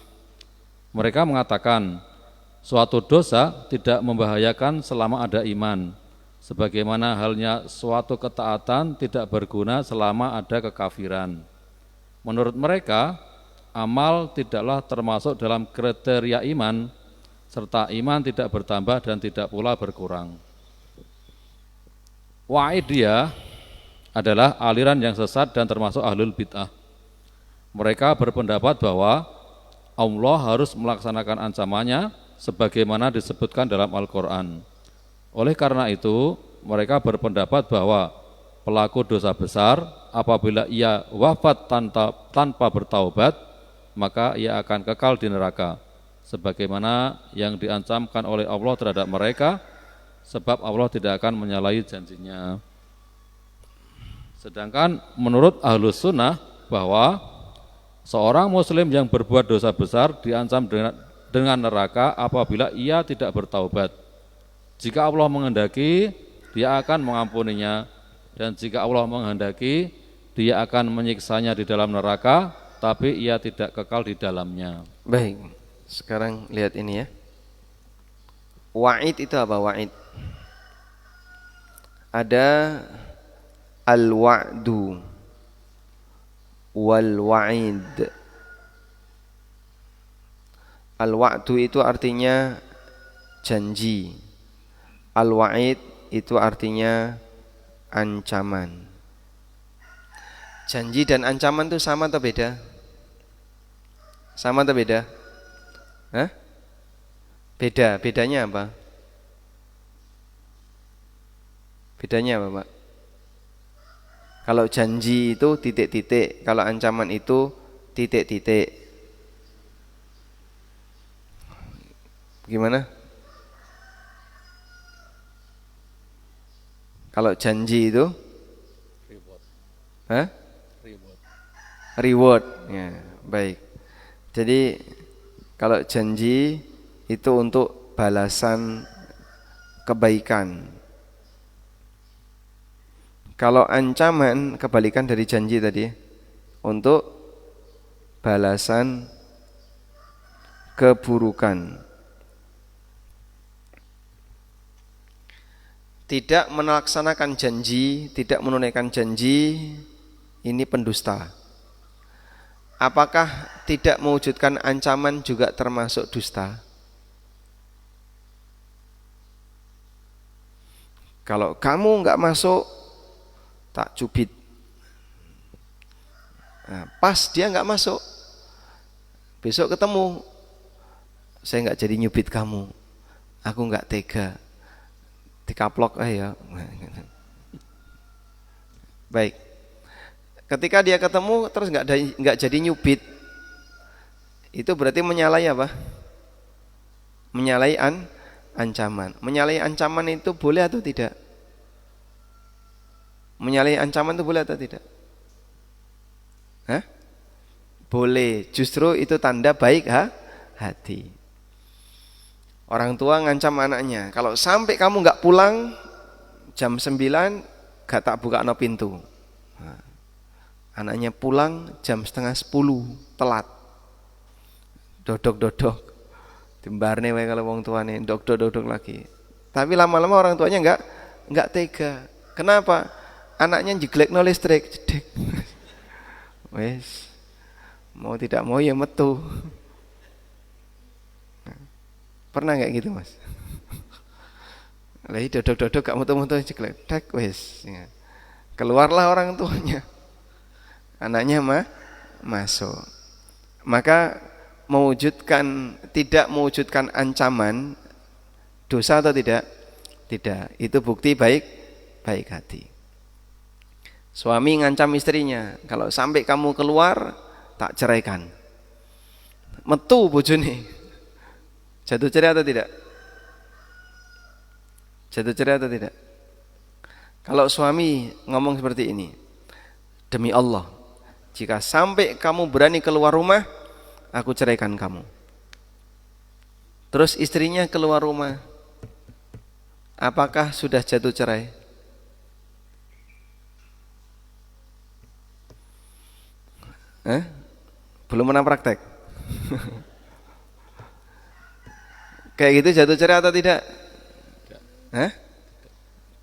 Mereka mengatakan suatu dosa tidak membahayakan selama ada iman, sebagaimana halnya suatu ketaatan tidak berguna selama ada kekafiran. Menurut mereka, amal tidaklah termasuk dalam kriteria iman, serta iman tidak bertambah dan tidak pula berkurang. Wa'idiyah adalah aliran yang sesat dan termasuk ahlul bid'ah. Mereka berpendapat bahwa Allah harus melaksanakan ancamannya sebagaimana disebutkan dalam Al-Quran. Oleh karena itu, mereka berpendapat bahwa pelaku dosa besar apabila ia wafat tanpa bertaubat, maka ia akan kekal di neraka, sebagaimana yang diancamkan oleh Allah terhadap mereka, sebab Allah tidak akan menyalahi janjinya. Sedangkan menurut Ahlussunnah bahwa seorang muslim yang berbuat dosa besar diancam dengan neraka apabila ia tidak bertaubat. Jika Allah menghendaki, dia akan mengampuninya, dan jika Allah menghendaki, dia akan menyiksanya di dalam neraka, tapi ia tidak kekal di dalamnya.
Baik, sekarang lihat ini ya. Wa'id itu apa wa'id? Ada al-wa'du wal-wa'id. Al-wa'du itu artinya janji. Al-wa'id itu artinya ancaman. Janji dan ancaman itu sama atau beda? Sama atau beda? Hah? Beda. Bedanya apa? Bedanya apa, Pak? Kalau janji itu titik-titik, kalau ancaman itu titik-titik. Gimana? Kalau janji itu?
Reward.
Hah? Reward. Ya, baik. Jadi Kalau janji itu untuk balasan kebaikan. Kalau ancaman kebalikan dari janji tadi, untuk balasan keburukan. Tidak melaksanakan janji, tidak menunaikan janji, ini pendusta. Apakah tidak mewujudkan ancaman juga termasuk dusta? Kalau kamu enggak masuk, tak cubit. Nah, pas dia enggak masuk, besok ketemu, saya enggak jadi nyubit kamu, aku enggak tega, dikaplok ya. Baik. Ketika dia ketemu terus enggak jadi nyubit, itu berarti menyalahi apa? Menyalahi ancaman. Menyalahi ancaman itu boleh atau tidak? Menyalahi ancaman itu boleh atau tidak? Hah? Boleh. Justru itu tanda baik hati. Orang tua ngancam anaknya, kalau sampai kamu enggak pulang jam 9, gak tak buka no pintu. Nah, anaknya pulang jam setengah 10, telat. Dodok-dodok. Dimbarne wae kalau wong tuane, dodok-dodok lagi. Tapi lama-lama orang tuanya enggak tega. Kenapa? Anaknya jeglekno listrik, jedek. Wes. Mau tidak mau ya metu. Pernah enggak gitu, Mas? Lah dodok-dodok gak metu-metu jeglek, tek wes. Keluarlah orang tuanya. Anaknya masuk. Maka tidak mewujudkan ancaman dosa atau tidak? Tidak. Itu bukti baik hati. Suami ngancam istrinya, kalau sampai kamu keluar tak ceraikan. Metu bojone. Jatuh cerai atau tidak? Jatuh cerai atau tidak? Kalau suami ngomong seperti ini, demi Allah, jika sampai kamu berani keluar rumah, aku ceraikan kamu. Terus istrinya keluar rumah, apakah sudah jatuh cerai? Belum pernah praktek? Kayak gitu jatuh cerai atau tidak?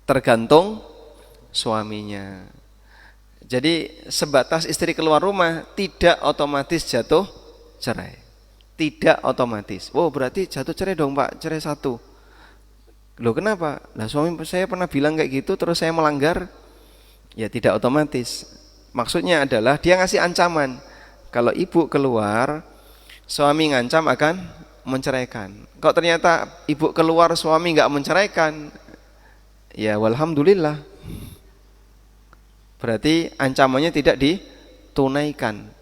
Tergantung suaminya. Jadi sebatas istri keluar rumah tidak otomatis jatuh cerai. Tidak otomatis. Oh berarti jatuh cerai dong Pak, cerai satu. Loh kenapa? Lah suami saya pernah bilang kayak gitu terus saya melanggar. Ya tidak otomatis. Maksudnya adalah dia ngasih ancaman. Kalau ibu keluar, suami ngancam akan menceraikan. Kalau ternyata ibu keluar suami enggak menceraikan, ya walhamdulillah. Berarti ancamannya tidak ditunaikan.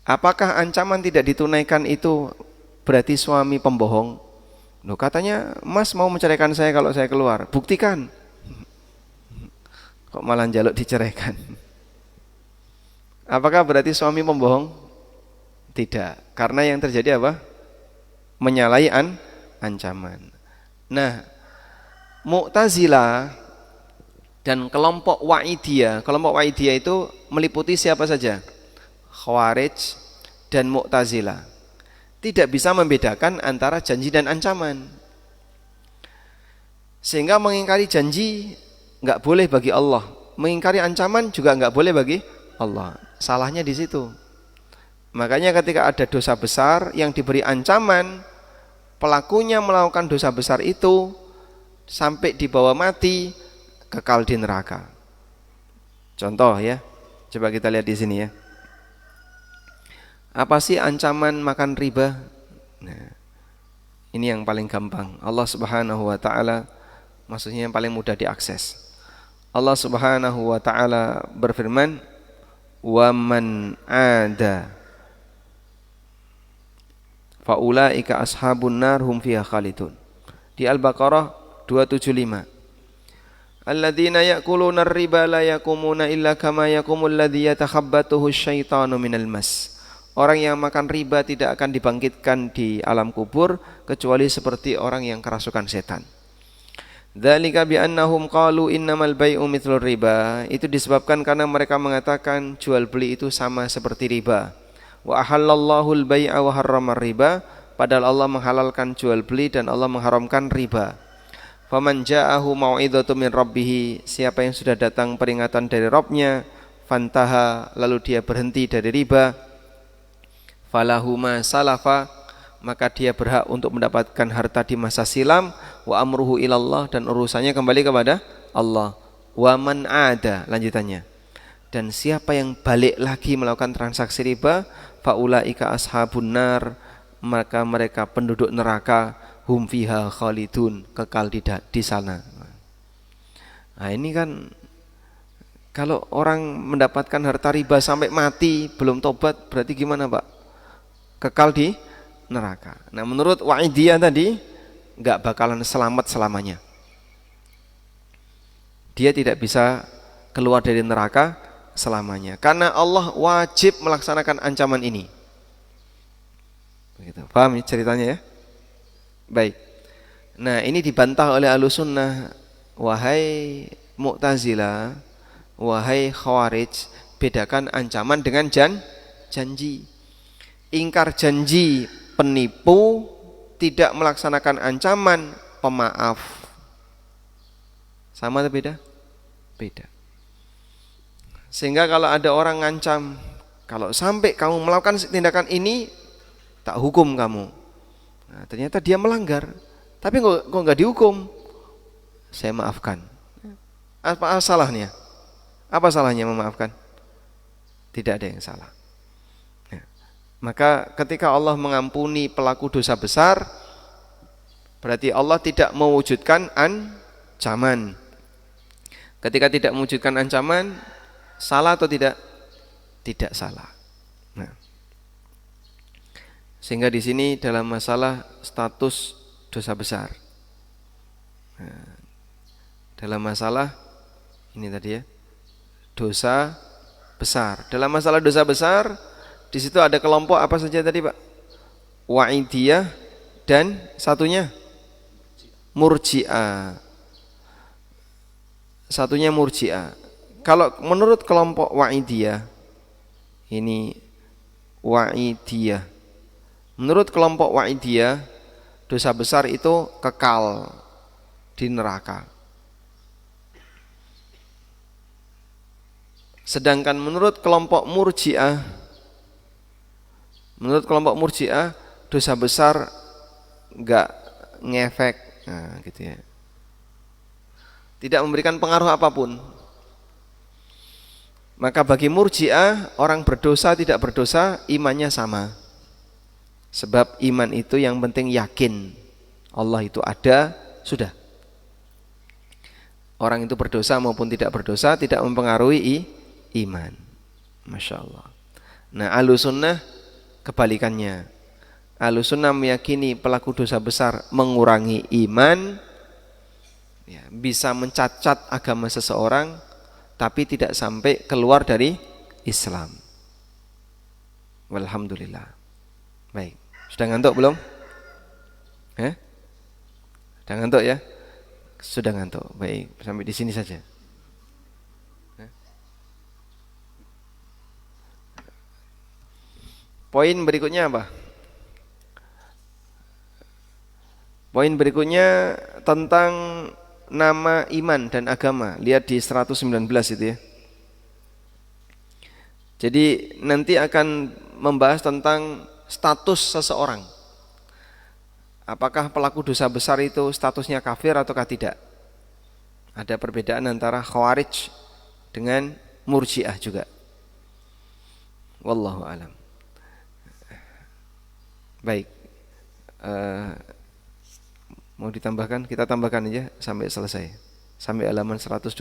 Apakah ancaman tidak ditunaikan itu berarti suami pembohong? Loh katanya Mas mau menceraikan saya kalau saya keluar. Buktikan. Kok malah njaluk diceraikan? Apakah berarti suami pembohong? Tidak. Karena yang terjadi apa? Menyalahi ancaman. Nah, Mu'tazilah dan kelompok Wa'idiyah. Kelompok Wa'idiyah itu meliputi siapa saja? Khawarij dan Mu'tazilah. Tidak bisa membedakan antara janji dan ancaman. Sehingga mengingkari janji enggak boleh bagi Allah. Mengingkari ancaman juga enggak boleh bagi Allah. Salahnya di situ. Makanya ketika ada dosa besar yang diberi ancaman, pelakunya melakukan dosa besar itu sampai dibawa mati, kekal di neraka. Contoh ya, coba kita lihat di sini ya. Apa sih ancaman makan riba? Nah, ini yang paling gampang. Allah Subhanahu wa taala, maksudnya yang paling mudah diakses. Allah Subhanahu wa taala berfirman, "Wa man 'ada fa ulaika ashabun nar hum fiha khalidun." Di Al-Baqarah 275. Alladzina ya'kuluna ar-riba la yaqumuna illa kama yaqumul ladzi yatakhabbathu asyaitanu minal mas. Orang yang makan riba tidak akan dibangkitkan di alam kubur kecuali seperti orang yang kerasukan setan. Dzalika bi'annahum qalu innamal bai'u mithlur riba. Itu disebabkan karena mereka mengatakan jual beli itu sama seperti riba. Wa ahallallahu al-bai'a wa harramar riba. Padahal Allah menghalalkan jual beli dan Allah mengharamkan riba. Faman ja'ahu mau'idhatun min rabbih, siapa yang sudah datang peringatan dari Rabbnya, fantaha, lalu dia berhenti dari riba, falahu ma salafa, maka dia berhak untuk mendapatkan harta di masa silam, wa amruhu ilallah, dan urusannya kembali kepada Allah. Wa man ada, lanjutannya, dan siapa yang balik lagi melakukan transaksi riba, faulaika ashabun nar, maka mereka penduduk neraka, hum fiha khalidun, kekal di sana. Nah ini kan kalau orang mendapatkan harta riba sampai mati belum tobat, berarti gimana Pak? Kekal di neraka. Nah menurut Wa'idiyah tadi nggak bakalan selamat selamanya. Dia tidak bisa keluar dari neraka selamanya, karena Allah wajib melaksanakan ancaman ini. Begitu. Paham ceritanya ya? Baik. Nah ini dibantah oleh Ahlussunnah. Wahai Mu'tazilah, wahai Khawarij, bedakan ancaman dengan janji. Ingkar janji penipu, tidak melaksanakan ancaman pemaaf. Sama atau beda? Beda. Sehingga kalau ada orang ngancam, kalau sampai kamu melakukan tindakan ini, tak hukum kamu. Nah, ternyata dia melanggar, tapi kok nggak dihukum? Saya maafkan. Apa salahnya? Apa salahnya memaafkan? Tidak ada yang salah. Nah, maka ketika Allah mengampuni pelaku dosa besar, berarti Allah tidak mewujudkan ancaman. Ketika tidak mewujudkan ancaman, salah atau tidak? Tidak salah. Nah, sehingga di sini dalam masalah status dosa besar. Nah, dalam masalah ini tadi ya, dosa besar. Dalam masalah dosa besar, di situ ada kelompok apa saja tadi Pak? Wa'idiyah dan satunya Murji'ah. Satunya Murji'ah. Kalau menurut kelompok Wa'idiyah, ini Wa'idiyah. Menurut kelompok Wa'idiyah, dosa besar itu kekal di neraka. Sedangkan menurut kelompok Murji'ah, dosa besar enggak ngefek, nah gitu ya. Tidak memberikan pengaruh apapun. Maka bagi Murji'ah, orang berdosa tidak berdosa imannya sama. Sebab iman itu yang penting yakin Allah itu ada, sudah. Orang itu berdosa maupun tidak berdosa tidak mempengaruhi iman. Masya Allah. Nah Ahlussunnah kebalikannya. Ahlussunnah meyakini pelaku dosa besar mengurangi iman, ya, bisa mencacat agama seseorang, tapi tidak sampai keluar dari Islam. Walhamdulillah. Baik. Sudah ngantuk belum? Sudah ngantuk ya? Sudah ngantuk. Baik, sampai di sini saja. Poin berikutnya apa? Poin berikutnya tentang nama iman dan agama. Lihat di 119 itu ya. Jadi nanti akan membahas tentang status seseorang. Apakah pelaku dosa besar itu statusnya kafir ataukah tidak? Ada perbedaan antara Khawarij dengan Murji'ah juga. Wallahu alam. Baik. Mau ditambahkan? Kita tambahkan aja sampai selesai. Sampai halaman 121.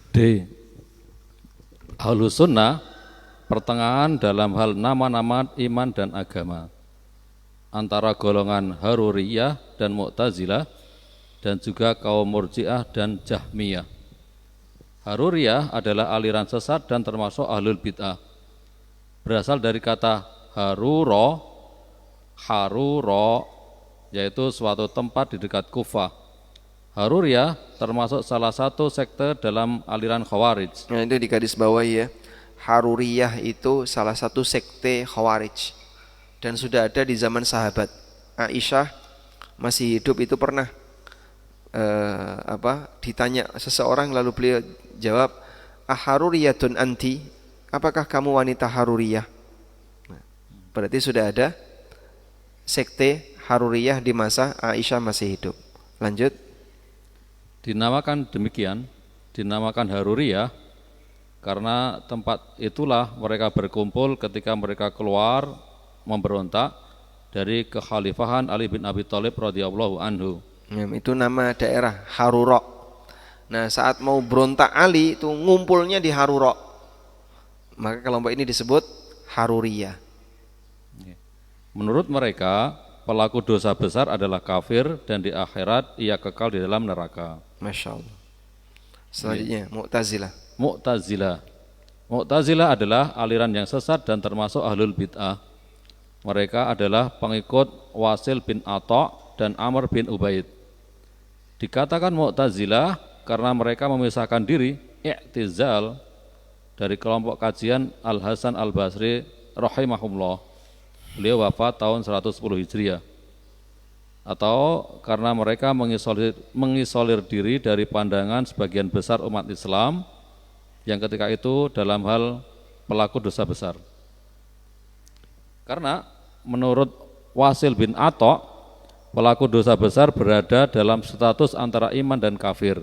D.
Ahlussunnah pertengahan dalam hal nama-nama iman dan agama antara golongan Haruriyah dan Mu'tazilah dan juga kaum Murji'ah dan Jahmiyah. Haruriyah adalah aliran sesat dan termasuk ahlul bid'ah. Berasal dari kata haruro, yaitu suatu tempat di dekat Kufah. Haruriyah termasuk salah satu sekte dalam aliran Khawarij.
Nah, itu di garis bawah ya. Haruriyah itu salah satu sekte Khawarij dan sudah ada di zaman sahabat. Aisyah masih hidup itu pernah ditanya seseorang, lalu beliau jawab, "Aharuriyatun anti?" Apakah kamu wanita Haruriyah? Nah, berarti sudah ada sekte Haruriyah di masa Aisyah masih hidup. Lanjut.
Dinamakan demikian, dinamakan Haruriyah karena tempat itulah mereka berkumpul ketika mereka keluar memberontak dari kekhalifahan Ali bin Abi Thalib radhiyallahu anhu.
Itu nama daerah Haruro. Nah, saat mau berontak Ali itu ngumpulnya di Haruro. Maka kelompok ini disebut Haruriyah.
Menurut mereka, pelaku dosa besar adalah kafir dan di akhirat ia kekal di dalam neraka.
Masya Allah. Selanjutnya Mu'tazilah.
Mu'tazilah adalah aliran yang sesat dan termasuk ahlul bid'ah. Mereka adalah pengikut Wasil bin Atha dan Amr bin Ubaid. Dikatakan Mu'tazilah karena mereka memisahkan diri, i'tizal, dari kelompok kajian Al-Hasan Al-Basri rahimahullah. Beliau wafat tahun 110 Hijriah. Atau karena mereka mengisolir diri dari pandangan sebagian besar umat Islam yang ketika itu dalam hal pelaku dosa besar. Karena menurut Wasil bin Atha, pelaku dosa besar berada dalam status antara iman dan kafir.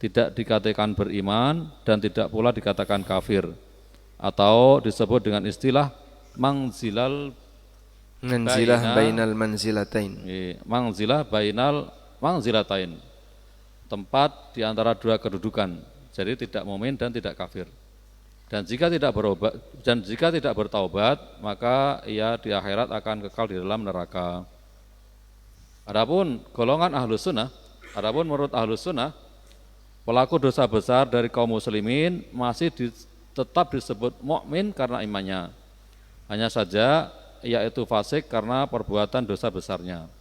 Tidak dikatakan beriman dan tidak pula dikatakan kafir. Atau disebut dengan istilah manzilah bainal manzilatain. Manzilah bainal manzilatain. Tempat di antara dua kedudukan. Jadi tidak mukmin dan tidak kafir. Dan jika tidak bertaubat, maka ia di akhirat akan kekal di dalam neraka. Adapun golongan Ahlus Sunnah, menurut Ahlus Sunnah, pelaku dosa besar dari kaum muslimin masih tetap disebut mukmin karena imannya. Hanya saja yaitu fasik karena perbuatan dosa besarnya.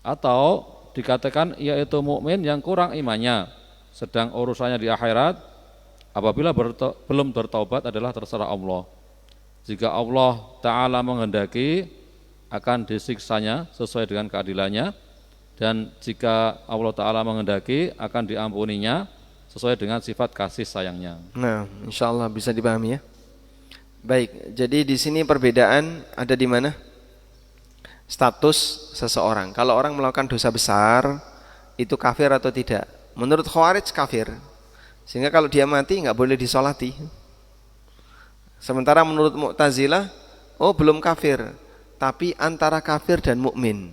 Atau dikatakan yaitu mukmin yang kurang imannya, sedang urusannya di akhirat apabila belum bertaubat adalah terserah Allah. Jika Allah Ta'ala menghendaki akan disiksanya sesuai dengan keadilannya, dan jika Allah Ta'ala menghendaki akan diampuninya sesuai dengan sifat kasih sayangnya.
Nah, insya Allah bisa dipahami ya. Baik, jadi di sini perbedaan ada di mana? Status seseorang. Kalau orang melakukan dosa besar, itu kafir atau tidak? Menurut Khawarij kafir. Sehingga kalau dia mati nggak boleh disolati. Sementara menurut Mu'tazilah, belum kafir, tapi antara kafir dan mukmin.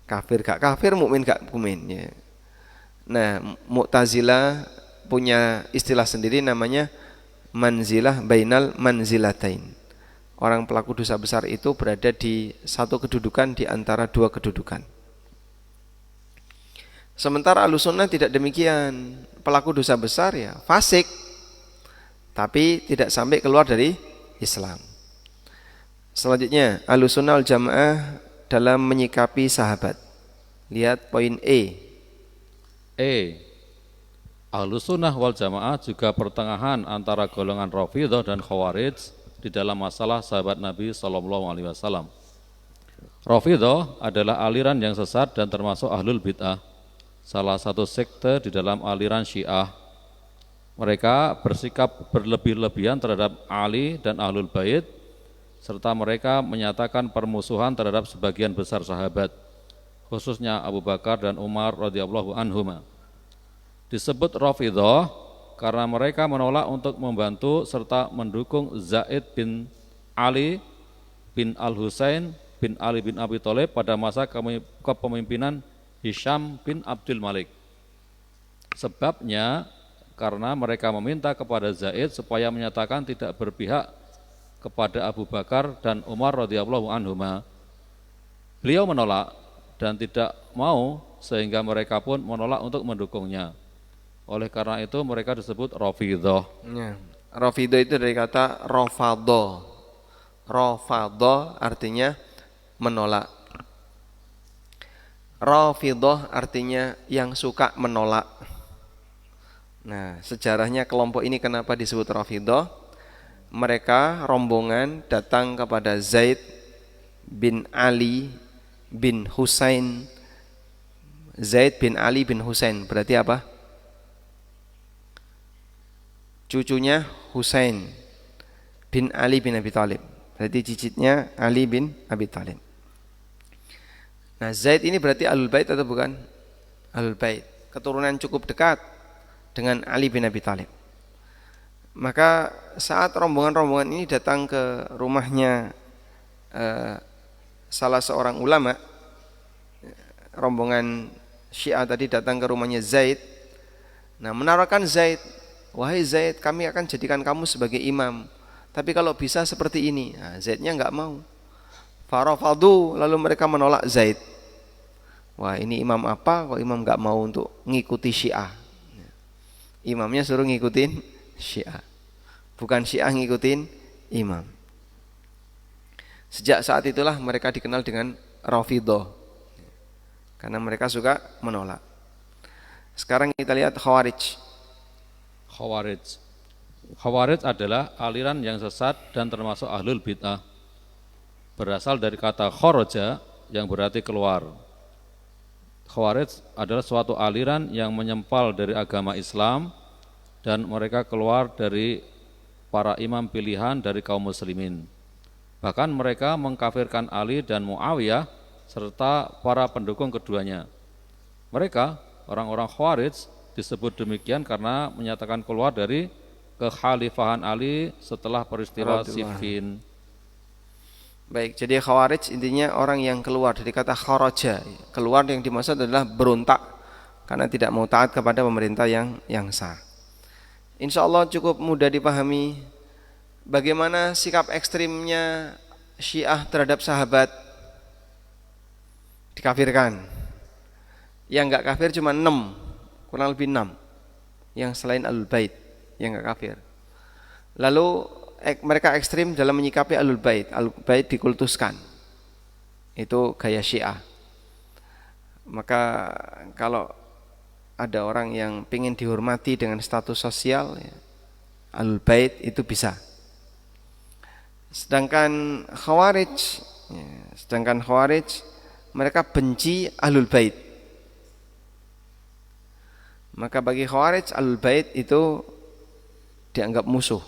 Kafir gak kafir, mukmin gak mukmin. Nah, Mu'tazilah punya istilah sendiri namanya manzilah bainal manzilatain. Orang pelaku dosa besar itu berada di satu kedudukan di antara dua kedudukan. Sementara Ahlussunnah tidak demikian. Pelaku dosa besar ya fasik, tapi tidak sampai keluar dari Islam. Selanjutnya Ahlussunnah wal Jamaah dalam menyikapi sahabat. Lihat poin E.
Ahlussunnah wal Jamaah juga pertengahan antara golongan Rafidhah dan Khawarij di dalam masalah sahabat Nabi SAW. Rafidhah adalah aliran yang sesat dan termasuk ahlul bid'ah, salah satu sekte di dalam aliran Syiah. Mereka bersikap berlebih-lebihan terhadap Ali dan ahlul bait, serta mereka menyatakan permusuhan terhadap sebagian besar sahabat, khususnya Abu Bakar dan Umar radhiyallahu anhuma. Disebut Rafidhah karena mereka menolak untuk membantu serta mendukung Zaid bin Ali bin Al-Husain bin Ali bin Abi Thalib pada masa kepemimpinan Hisham bin Abdul Malik. Sebabnya karena mereka meminta kepada Zaid supaya menyatakan tidak berpihak kepada Abu Bakar dan Umar radhiyallahu anhuma. Beliau menolak dan tidak mau, sehingga mereka pun menolak untuk mendukungnya. Oleh karena itu mereka disebut Rafidhah.
Ya. Rafidah itu dari kata rafadho. Rafadho artinya menolak. Rafidah artinya yang suka menolak. Nah, sejarahnya kelompok ini kenapa disebut Rafidah? Mereka rombongan datang kepada Zaid bin Ali bin Husain. Zaid bin Ali bin Husain berarti apa? Cucunya Husain bin Ali bin Abi Thalib. Berarti cicitnya Ali bin Abi Thalib. Nah, Zaid ini berarti Ahlul Bait atau bukan? Ahlul Bait. Keturunan cukup dekat dengan Ali bin Abi Thalib. Maka saat rombongan-rombongan ini datang ke rumahnya salah seorang ulama, rombongan Syiah tadi datang ke rumahnya Zaid. Nah, menawarkan Zaid, wahai Zaid, kami akan jadikan kamu sebagai imam. Tapi kalau bisa seperti ini. Nah, Zaidnya enggak mau. Farafadu, lalu mereka menolak Zaid. Wah, ini imam apa kok imam enggak mau untuk ngikuti Syiah. Imamnya suruh ngikutin Syiah. Bukan Syiah ngikutin imam. Sejak saat itulah mereka dikenal dengan Rafidhah. Karena mereka suka menolak. Sekarang kita lihat Khawarij.
Khawarij adalah aliran yang sesat dan termasuk ahlul bid'ah. Berasal dari kata kharaja yang berarti keluar. Khawarij adalah suatu aliran yang menyempal dari agama Islam dan mereka keluar dari para imam pilihan dari kaum muslimin. Bahkan mereka mengkafirkan Ali dan Muawiyah serta para pendukung keduanya. Mereka, orang-orang Khawarij, disebut demikian karena menyatakan keluar dari kekhalifahan Ali setelah peristiwa Siffin.
Baik, jadi Khawarij intinya orang yang keluar dari kata kharaja. Keluar yang dimaksud adalah berontak karena tidak mau taat kepada pemerintah yang sah. Insya Allah cukup mudah dipahami bagaimana sikap ekstrimnya Syiah terhadap sahabat. Dikafirkan. Yang enggak kafir cuma 6, kurang lebih 6. Yang selain Ahlul Bait yang enggak kafir. Lalu mereka ekstrim dalam menyikapi Ahlul Bait. Ahlul Bait dikultuskan. Itu gaya Syiah. Maka kalau ada orang yang ingin dihormati dengan status sosial, ya, Ahlul Bait itu bisa. Sedangkan Khawarij, mereka benci Ahlul Bait. Maka bagi Khawarij, Ahlul Bait itu dianggap musuh.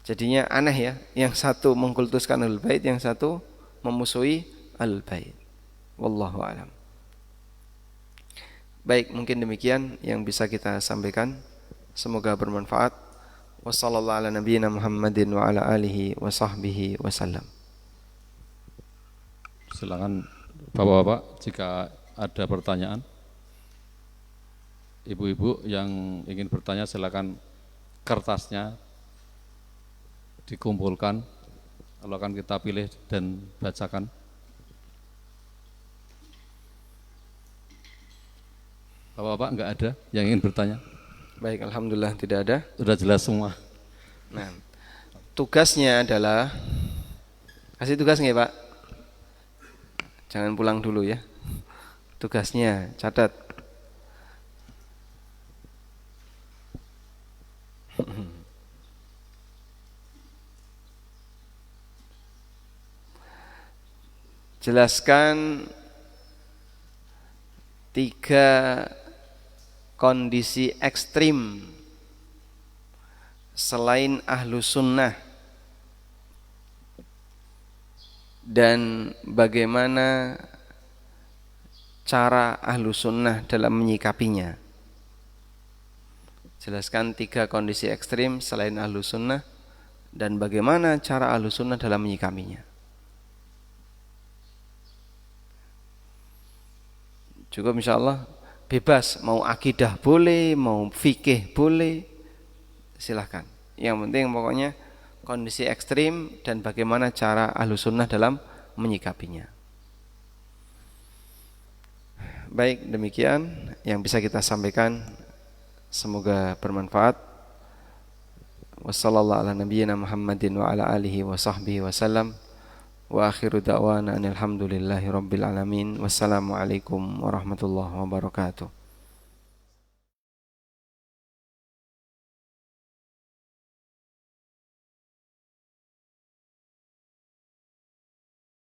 Jadinya aneh ya, yang satu mengkultuskan Ahlul Bait, yang satu memusuhi Ahlul Bait. Wallahu a'lam. Baik, mungkin demikian yang bisa kita sampaikan. Semoga bermanfaat. Wassallallahu ala nabiyyina Muhammadin wa ala alihi wa sahbihi wasallam.
Silakan Bapak-bapak jika ada pertanyaan. Ibu-ibu yang ingin bertanya silakan kertasnya dikumpulkan, lalu akan kita pilih dan bacakan. Bapak-bapak enggak ada yang ingin bertanya?
Baik, alhamdulillah tidak ada.
Sudah jelas semua.
Nah, tugasnya adalah kasih tugas nggak Pak? Jangan pulang dulu ya. Tugasnya catat. Jelaskan 3 kondisi ekstrim selain ahlu sunnah dan bagaimana cara ahlu sunnah dalam menyikapinya. Jelaskan 3 kondisi ekstrim selain ahlu sunnah dan bagaimana cara ahlu sunnah dalam menyikapinya. Cukup insyaallah, bebas, mau akidah boleh, mau fikih boleh, silahkan. Yang penting pokoknya kondisi ekstrim dan bagaimana cara ahlu sunnah dalam menyikapinya. Baik, demikian yang bisa kita sampaikan semoga bermanfaat. Wassallallahu ala nabiyyina Muhammadin wa ala alihi wa sahbihi wasallam. Wa akhiru da'wana alhamdulillahi rabbil alamin. Wassalamualaikum warahmatullahi wabarakatuh.